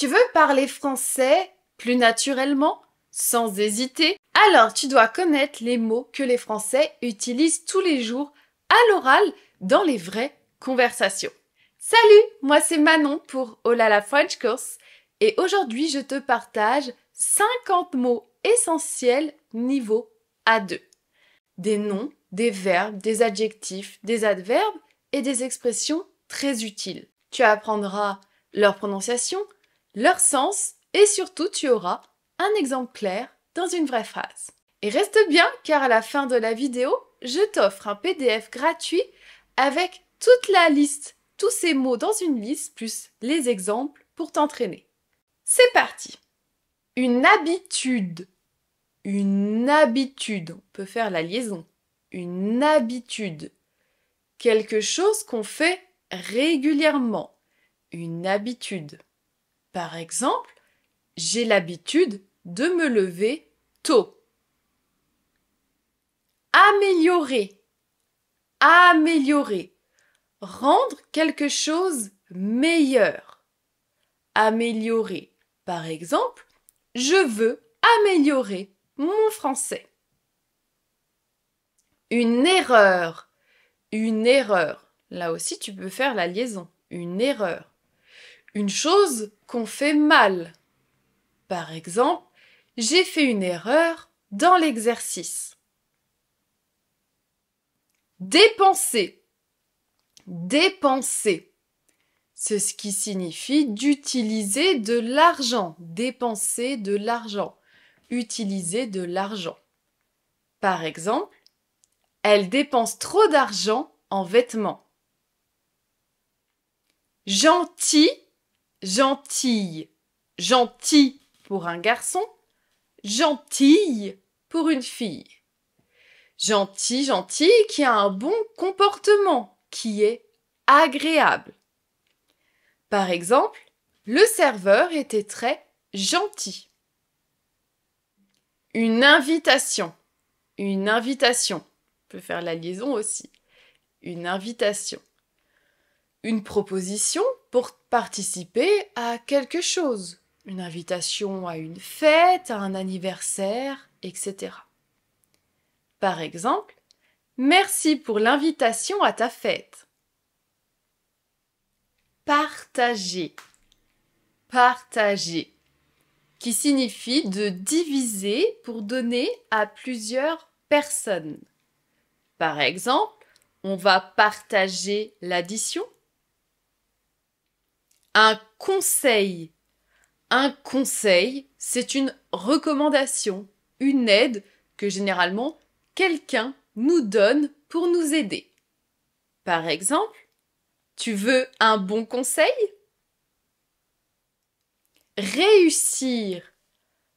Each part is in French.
tu veux parler français plus naturellement, sans hésiter, alors tu dois connaître les mots que les Français utilisent tous les jours à l'oral dans les vraies conversations. Salut, moi c'est Manon pour Oh là la French Course et aujourd'hui je te partage 50 mots essentiels niveau A2. Des noms, des verbes, des adjectifs, des adverbes et des expressions très utiles. Tu apprendras leur prononciation, leur sens et surtout tu auras un exemple clair dans une vraie phrase. Et reste bien car à la fin de la vidéo, je t'offre un PDF gratuit avec toute la liste, tous ces mots dans une liste plus les exemples pour t'entraîner. C'est parti! Une habitude. Une habitude. On peut faire la liaison. Une habitude. Quelque chose qu'on fait régulièrement. Une habitude. Par exemple, j'ai l'habitude de me lever tôt. Améliorer. Améliorer. Rendre quelque chose meilleur. Améliorer. Par exemple, je veux améliorer mon français. Une erreur. Une erreur. Là aussi, tu peux faire la liaison. Une erreur. Une chose qu'on fait mal. Par exemple, j'ai fait une erreur dans l'exercice. Dépenser. Dépenser. C'est ce qui signifie d'utiliser de l'argent. Dépenser de l'argent. Utiliser de l'argent. Par exemple, elle dépense trop d'argent en vêtements. Gentil, gentille. Gentil pour un garçon, gentille pour une fille. Gentil, gentille qui a un bon comportement, qui est agréable. Par exemple, le serveur était très gentil. Une invitation. Une invitation. On peut faire la liaison aussi. Une invitation. Une proposition pour participer à quelque chose. Une invitation à une fête, à un anniversaire, etc. Par exemple, merci pour l'invitation à ta fête. Partager. Partager. Qui signifie de diviser pour donner à plusieurs personnes. Par exemple, on va partager l'addition. Un conseil. Un conseil, c'est une recommandation, une aide que généralement quelqu'un nous donne pour nous aider. Par exemple, tu veux un bon conseil? Réussir.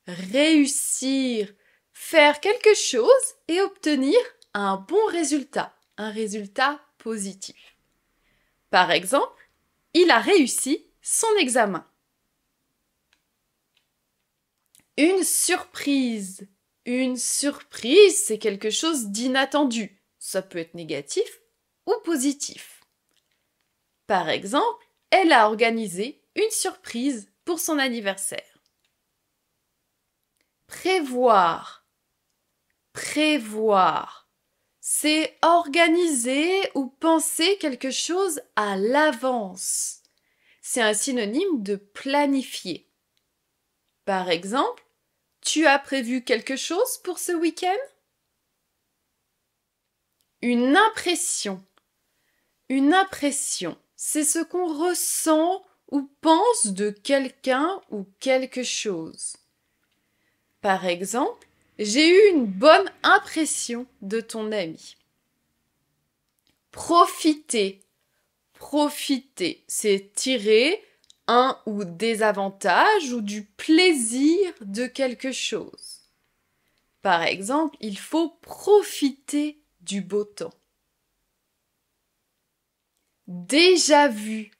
Réussir. Faire quelque chose et obtenir un bon résultat, un résultat positif. Par exemple, il a réussi son examen. Une surprise. Une surprise, c'est quelque chose d'inattendu. Ça peut être négatif ou positif. Par exemple, elle a organisé une surprise pour son anniversaire. Prévoir. Prévoir. C'est organiser ou penser quelque chose à l'avance. C'est un synonyme de planifier. Par exemple, tu as prévu quelque chose pour ce week-end? Une impression. Une impression, c'est ce qu'on ressent ou pense de quelqu'un ou quelque chose. Par exemple, j'ai eu une bonne impression de ton ami. Profiter. Profiter, c'est tirer un ou des avantages ou du plaisir de quelque chose. Par exemple, il faut profiter du beau temps. Déjà vu.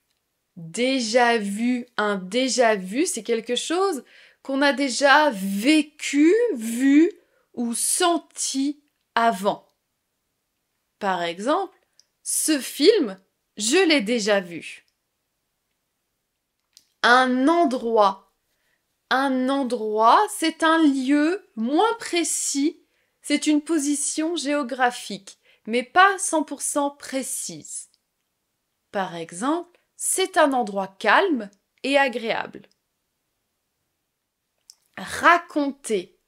Déjà vu. Un déjà vu, c'est quelque chose qu'on a déjà vécu, vu ou senti avant. Par exemple, ce film, je l'ai déjà vu. Un endroit. Un endroit, c'est un lieu moins précis. C'est une position géographique, mais pas 100% précise. Par exemple, c'est un endroit calme et agréable. Raconter.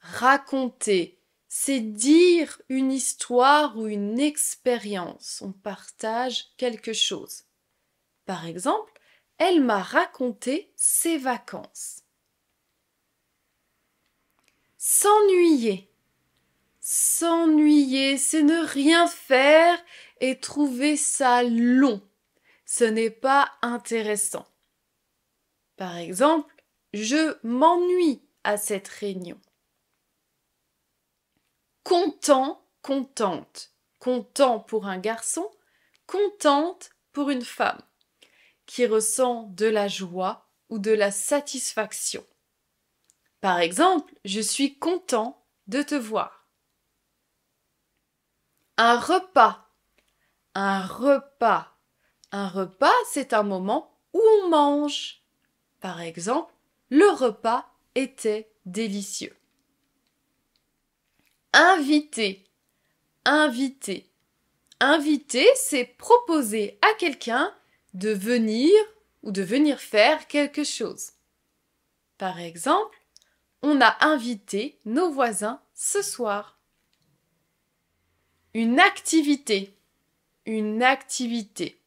Raconter, c'est dire une histoire ou une expérience. On partage quelque chose. Par exemple, elle m'a raconté ses vacances. S'ennuyer. S'ennuyer, c'est ne rien faire et trouver ça long. Ce n'est pas intéressant. Par exemple, je m'ennuie à cette réunion. Content, contente. Content pour un garçon, contente pour une femme qui ressent de la joie ou de la satisfaction. Par exemple, je suis content de te voir. Un repas. Un repas. Un repas, c'est un moment où on mange. Par exemple, le repas était délicieux. Inviter. Inviter. Inviter, c'est proposer à quelqu'un de venir ou de venir faire quelque chose. Par exemple, on a invité nos voisins ce soir. Une activité. Une activité.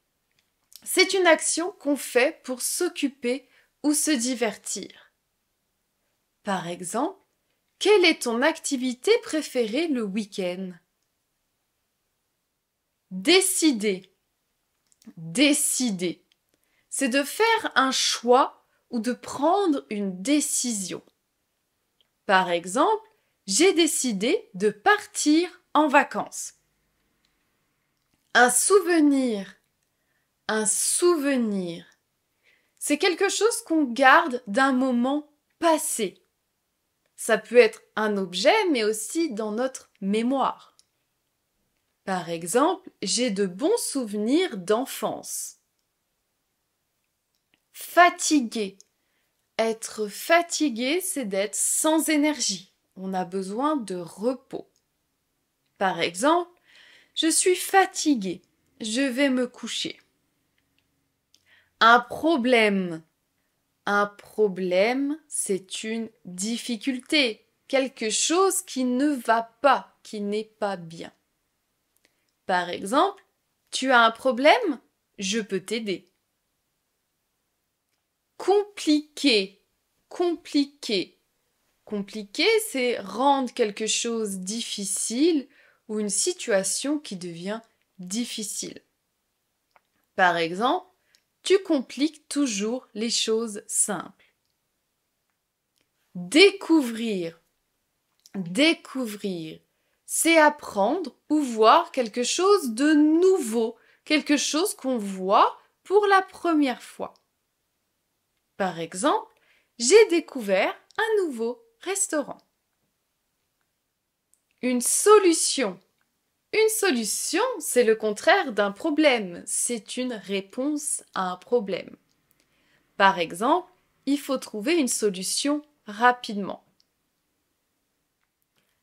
C'est une action qu'on fait pour s'occuper ou se divertir. Par exemple, quelle est ton activité préférée le week-end? Décider. Décider. C'est de faire un choix ou de prendre une décision. Par exemple, j'ai décidé de partir en vacances. Un souvenir. Un souvenir. C'est quelque chose qu'on garde d'un moment passé. Ça peut être un objet, mais aussi dans notre mémoire. Par exemple, j'ai de bons souvenirs d'enfance. Fatigué. Être fatigué, c'est d'être sans énergie. On a besoin de repos. Par exemple, je suis fatigué. Je vais me coucher. Un problème. Un problème, c'est une difficulté, quelque chose qui ne va pas, qui n'est pas bien. Par exemple, tu as un problème? Je peux t'aider. Compliqué, compliqué. Compliqué, c'est rendre quelque chose difficile ou une situation qui devient difficile. Par exemple, tu compliques toujours les choses simples. Découvrir. Découvrir, c'est apprendre ou voir quelque chose de nouveau, quelque chose qu'on voit pour la première fois. Par exemple, j'ai découvert un nouveau restaurant. Une solution. Une solution, c'est le contraire d'un problème, c'est une réponse à un problème. Par exemple, il faut trouver une solution rapidement.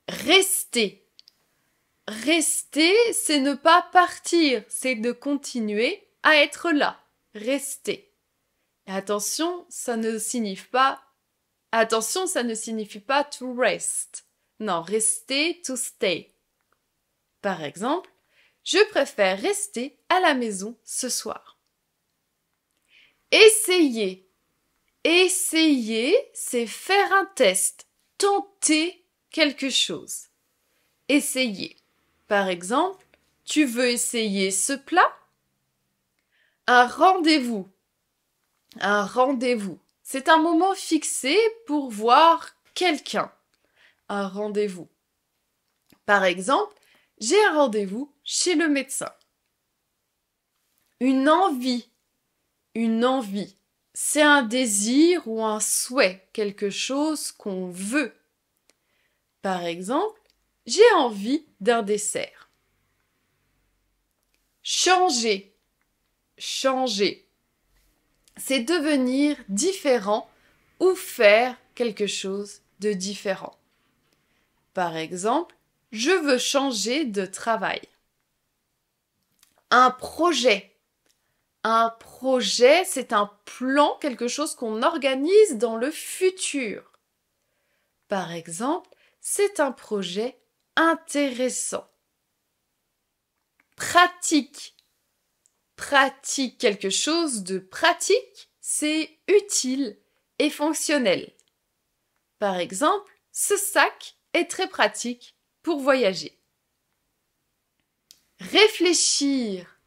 Rester. Rester, c'est ne pas partir, c'est de continuer à être là. Rester. Et attention, ça ne signifie pas to rest. Non, rester, to stay. Par exemple, je préfère rester à la maison ce soir. Essayer. Essayer, c'est faire un test, tenter quelque chose. Essayer. Par exemple, tu veux essayer ce plat? Un rendez-vous. Un rendez-vous. C'est un moment fixé pour voir quelqu'un. Un rendez-vous. Par exemple, j'ai un rendez-vous chez le médecin. Une envie. Une envie. C'est un désir ou un souhait, quelque chose qu'on veut. Par exemple, j'ai envie d'un dessert. Changer. Changer. c'est devenir différent ou faire quelque chose de différent. Par exemple, je veux changer de travail. Un projet. Un projet, c'est un plan, quelque chose qu'on organise dans le futur. Par exemple, c'est un projet intéressant. Pratique. Pratique, quelque chose de pratique, c'est utile et fonctionnel. Par exemple, ce sac est très pratique pour voyager. Réfléchir.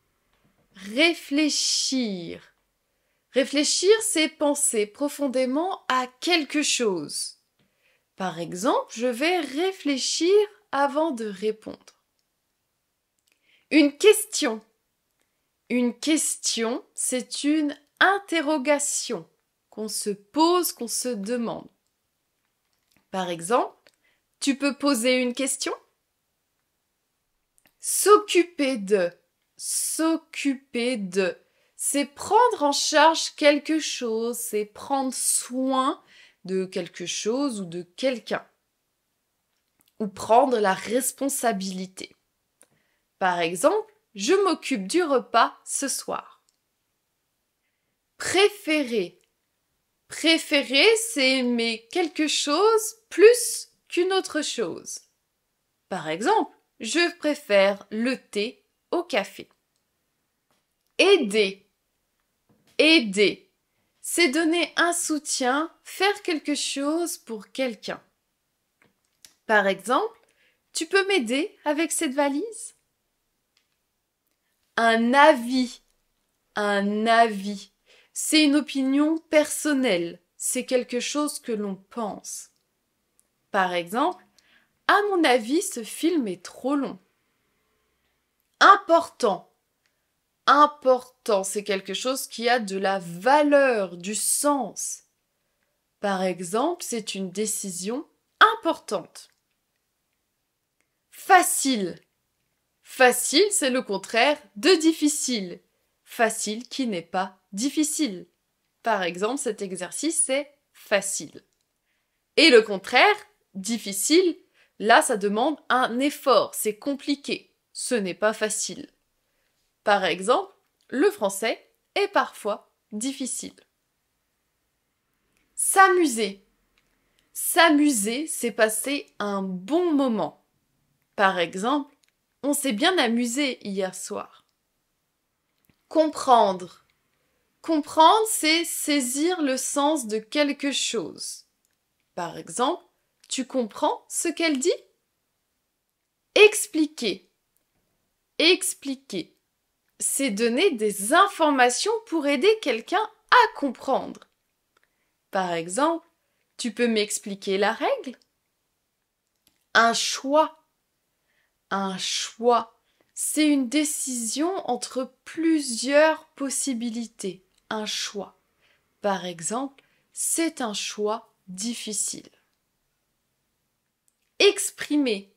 Réfléchir. Réfléchir, c'est penser profondément à quelque chose. Par exemple, je vais réfléchir avant de répondre. Une question. Une question, c'est une interrogation qu'on se pose, qu'on se demande. Par exemple, tu peux poser une question? S'occuper de. S'occuper de. C'est prendre en charge quelque chose, c'est prendre soin de quelque chose ou de quelqu'un. Ou prendre la responsabilité. Par exemple, je m'occupe du repas ce soir. Préférer. Préférer, c'est aimer quelque chose plus qu'une autre chose. Par exemple, je préfère le thé au café. Aider. Aider. C'est donner un soutien, faire quelque chose pour quelqu'un. Par exemple, tu peux m'aider avec cette valise? Un avis. Un avis. C'est une opinion personnelle. C'est quelque chose que l'on pense. Par exemple, à mon avis, ce film est trop long. Important. Important, c'est quelque chose qui a de la valeur, du sens. Par exemple, c'est une décision importante. Facile. Facile, c'est le contraire de difficile. Facile qui n'est pas difficile. Par exemple, cet exercice, c'est facile. Et le contraire, difficile, là, ça demande un effort, c'est compliqué. Ce n'est pas facile. Par exemple, le français est parfois difficile. S'amuser. S'amuser, c'est passer un bon moment. Par exemple, on s'est bien amusé hier soir. Comprendre. Comprendre, c'est saisir le sens de quelque chose. Par exemple, tu comprends ce qu'elle dit? Expliquer. Expliquer. C'est donner des informations pour aider quelqu'un à comprendre. Par exemple, tu peux m'expliquer la règle? Un choix. Un choix. C'est une décision entre plusieurs possibilités. Un choix. Par exemple, c'est un choix difficile. Exprimer.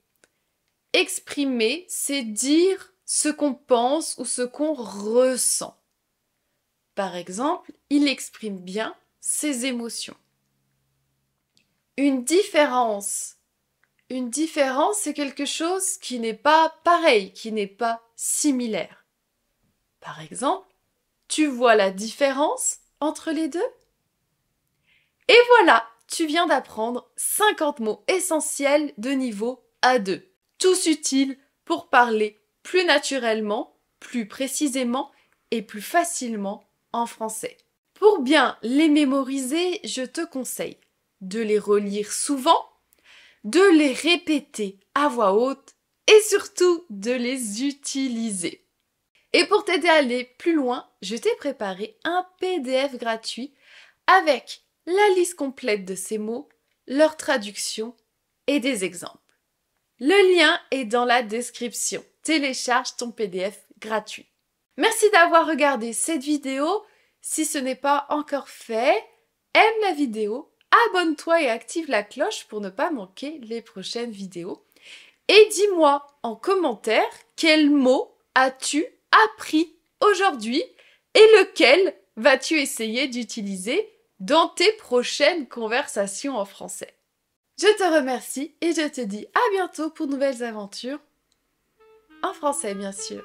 Exprimer, c'est dire ce qu'on pense ou ce qu'on ressent. Par exemple, il exprime bien ses émotions. Une différence. Une différence, c'est quelque chose qui n'est pas pareil, qui n'est pas similaire. Par exemple, tu vois la différence entre les deux? Et voilà, tu viens d'apprendre 50 mots essentiels de niveau A2. Tous utiles pour parler plus naturellement, plus précisément et plus facilement en français. Pour bien les mémoriser, je te conseille de les relire souvent, de les répéter à voix haute et surtout de les utiliser. Et pour t'aider à aller plus loin, je t'ai préparé un PDF gratuit avec la liste complète de ces mots, leur traduction et des exemples. Le lien est dans la description. Télécharge ton PDF gratuit. Merci d'avoir regardé cette vidéo. Si ce n'est pas encore fait, aime la vidéo, abonne-toi et active la cloche pour ne pas manquer les prochaines vidéos. Et dis-moi en commentaire quel mot as-tu appris aujourd'hui et lequel vas-tu essayer d'utiliser dans tes prochaines conversations en français? Je te remercie et je te dis à bientôt pour de nouvelles aventures, en français bien sûr.